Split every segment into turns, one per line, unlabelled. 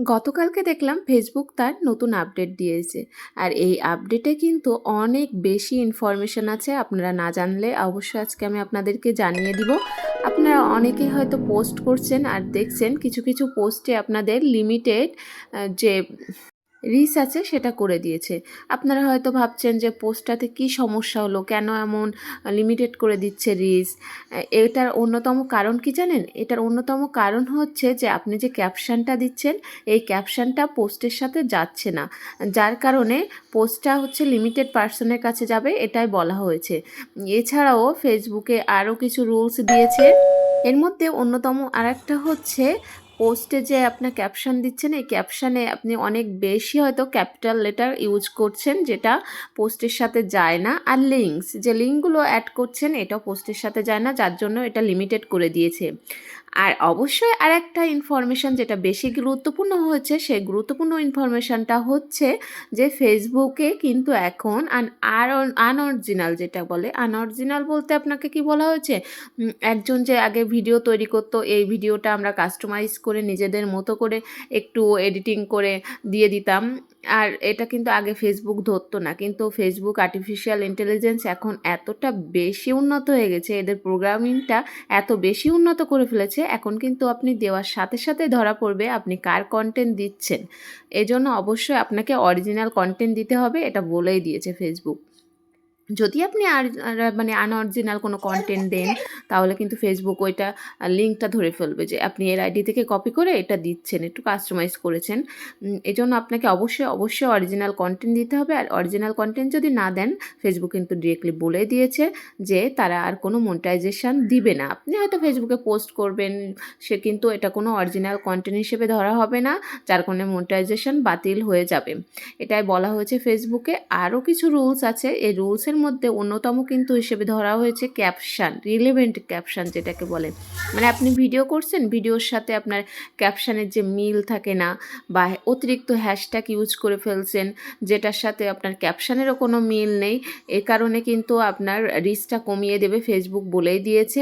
গতকালকে দেখলাম ফেসবুক তার নতুন আপডেট দিয়েছে। আর এই আপডেটে কিন্তু অনেক বেশি ইনফরমেশন আছে, আপনারা না জানলে অবশ্যই আজকে আমি আপনাদেরকে জানিয়ে দিব। আপনারা অনেকেই হয়তো পোস্ট করছেন আর দেখছেন কিছু কিছু পোস্টে আপনাদের লিমিটেড যে রিচ আছে সেটা করে দিয়েছে। আপনারা হয়তো ভাবছেন যে পোস্টটাতে কি সমস্যা হলো, কেন এমন লিমিটেড করে দিচ্ছে রিচ। এটার অন্যতম কারণ কি জানেন? এটার অন্যতম কারণ হচ্ছে যে আপনি যে ক্যাপশনটা দিচ্ছেন, এই ক্যাপশনটা পোস্টের সাথে যাচ্ছে না, যার কারণে পোস্টটা হচ্ছে লিমিটেড পার্সনের কাছে যাবে, এটাই বলা হয়েছে। এছাড়াও ফেসবুকে আরও কিছু রুলস দিয়েছে। এর মধ্যে অন্যতম আরেকটা হচ্ছে পোস্টে যে আপনার ক্যাপশন দিচ্ছেন, এই ক্যাপশনে আপনি অনেক বেশি হয়তো ক্যাপিটাল লেটার ইউজ করছেন, যেটা পোস্টের সাথে যায় না। আর লিঙ্কস, যে লিঙ্কগুলো অ্যাড করছেন, এটাও পোস্টের সাথে যায় না, যার জন্য এটা লিমিটেড করে দিয়েছে। আর অবশ্যই আর একটা ইনফরমেশান যেটা বেশি গুরুত্বপূর্ণ হয়েছে, সেই গুরুত্বপূর্ণ ইনফরমেশানটা হচ্ছে যে ফেসবুকে কিন্তু এখন আনঅরিজিনাল, যেটা বলে আনঅরিজিনাল বলতে আপনাকে কি বলা হয়েছে, একজন যে আগে ভিডিও তৈরি করতো, এই ভিডিওটা আমরা কাস্টমাইজ করে নিজেদের মতো করে একটু এডিটিং করে দিয়ে দিতাম। আর এটা কিন্তু আগে ফেসবুক ধরতো না, কিন্তু ফেসবুক আর্টিফিশিয়াল ইন্টেলিজেন্স এখন এতটা বেশি উন্নত হয়ে গেছে, এদের প্রোগ্রামিংটা এত বেশি উন্নত করে ফেলেছে, এখন কিন্তু আপনি দেওয়ার সাথে সাথে ধরা পড়বে আপনি কার কন্টেন্ট দিচ্ছেন। এজন্য অবশ্যই আপনাকে অরিজিনাল কন্টেন্ট দিতে হবে, এটা বলেই দিয়েছে ফেসবুক। যদি আপনি মানে আনঅরিজিনাল কোনো কন্টেন্ট দেন, তাহলে কিন্তু ফেসবুক ওইটা লিঙ্কটা ধরে ফেলবে যে আপনি এর আইডি থেকে কপি করে এটা দিচ্ছেন, একটু কাস্টমাইজ করেছেন। এজন্য আপনাকে অবশ্যই অরিজিনাল কন্টেন্ট দিতে হবে। আর অরিজিনাল কন্টেন্ট যদি না দেন, ফেসবুক কিন্তু ডিরেক্টলি বলে দিয়েছে যে তারা আর কোনো মনিটাইজেশন দিবে না। আপনি হয়তো ফেসবুকে পোস্ট করবেন, সে কিন্তু এটা কোনো অরিজিনাল কন্টেন্ট হিসেবে ধরা হবে না, যার কারণে মনিটাইজেশন বাতিল হয়ে যাবে। এটাই বলা হয়েছে ফেসবুকে। আরও কিছু রুলস আছে, এই রুলসের মধ্যে অন্যতম কিন্তু হিসেবে ধরা হয়েছে ক্যাপশন, রিলেভেন্ট ক্যাপশন যেটাকে বলে। মানে আপনি ভিডিও করছেন, ভিডিওর সাথে আপনার ক্যাপশানের যে মিল থাকে না, বা অতিরিক্ত হ্যাশট্যাগ ইউজ করে ফেলছেন যেটার সাথে আপনার ক্যাপশানেরও কোনো মিল নেই, এর কারণে কিন্তু আপনার রিচটা কমিয়ে দেবে, ফেসবুক বলেই দিয়েছে।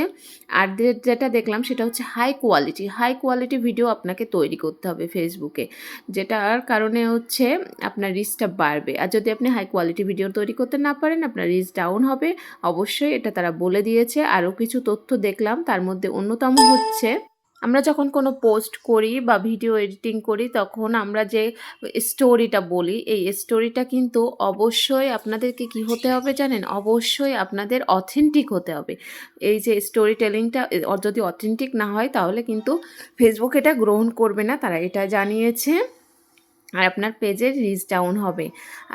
আর যেটা দেখলাম সেটা হচ্ছে হাই কোয়ালিটি ভিডিও আপনাকে তৈরি করতে হবে ফেসবুকে, যেটার কারণে হচ্ছে আপনার রিচটা বাড়বে। আর যদি আপনি হাই কোয়ালিটি ভিডিও তৈরি করতে না পারেন, আপনার রিচ ডাউন হবে। অবশ্যই এটা তারা বলে দিয়েছে। আরও কিছু তথ্য দেখলাম, তার মধ্যে অন্যতম হচ্ছে আমরা যখন কোনো পোস্ট করি বা ভিডিও এডিটিং করি, তখন আমরা যে স্টোরিটা বলি, এই স্টোরিটা কিন্তু অবশ্যই আপনাদেরকে কি হতে হবে জানেন? অবশ্যই আপনাদের অথেন্টিক হতে হবে। এই যে স্টোরি টেলিংটা যদি অথেন্টিক না হয়, তাহলে কিন্তু ফেসবুক এটা গ্রহণ করবে না, তারা এটা জানিয়েছে। আর আপনার পেজের রিচ ডাউন হবে।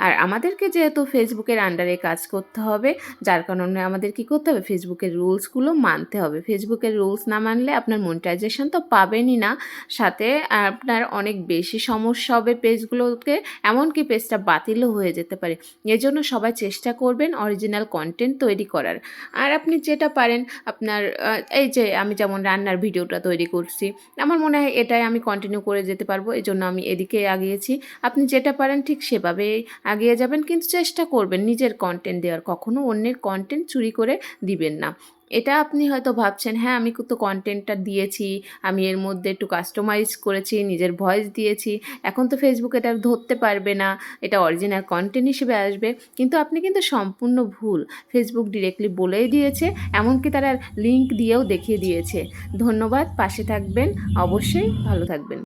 আর আমাদেরকে যেহেতু ফেসবুকের আন্ডারে কাজ করতে হবে, যার কারণে আমাদের কি করতে হবে, ফেসবুকের রুলসগুলো মানতে হবে। ফেসবুকের রুলস না মানলে আপনার মনিটাইজেশন তো পাবেনই না, সাথে আপনার অনেক বেশি সমস্যা হবে পেজগুলোকে, এমনকি পেজটা বাতিলও হয়ে যেতে পারে। এজন্য সবাই চেষ্টা করবেন অরিজিনাল কন্টেন্ট তৈরি করার। আর আপনি যেটা পারেন আপনার এই যে আমি যেমন রান্নার ভিডিওটা তৈরি করছি, আমার মনে হয় এটাই আমি কন্টিনিউ করে যেতে পারবো, এজন্য আমি এদিকে আগিয়েছি। আপনি যেটা পারেন ঠিক সেভাবেই এগিয়ে যাবেন, কিন্তু চেষ্টা করবেন নিজের কন্টেন্ট দেওয়ার, কখনো অন্যের কন্টেন্ট চুরি করে দিবেন না। এটা আপনি হয়তো ভাবছেন, হ্যাঁ আমি তো কন্টেন্টটা দিয়েছি, আমি এর মধ্যে একটু কাস্টমাইজ করেছি, নিজের ভয়েস দিয়েছি, এখন তো ফেসবুক এটা ধরতে পারবে না, এটা অরিজিনাল কন্টেন্ট হিসেবে আসবে। কিন্তু আপনি কিন্তু সম্পূর্ণ ভুল, ফেসবুক ডিরেক্টলি বলেই দিয়েছে, এমনকি তারা লিঙ্ক দিয়েও দেখিয়ে দিয়েছে। ধন্যবাদ, পাশে থাকবেন, অবশ্যই ভালো থাকবেন।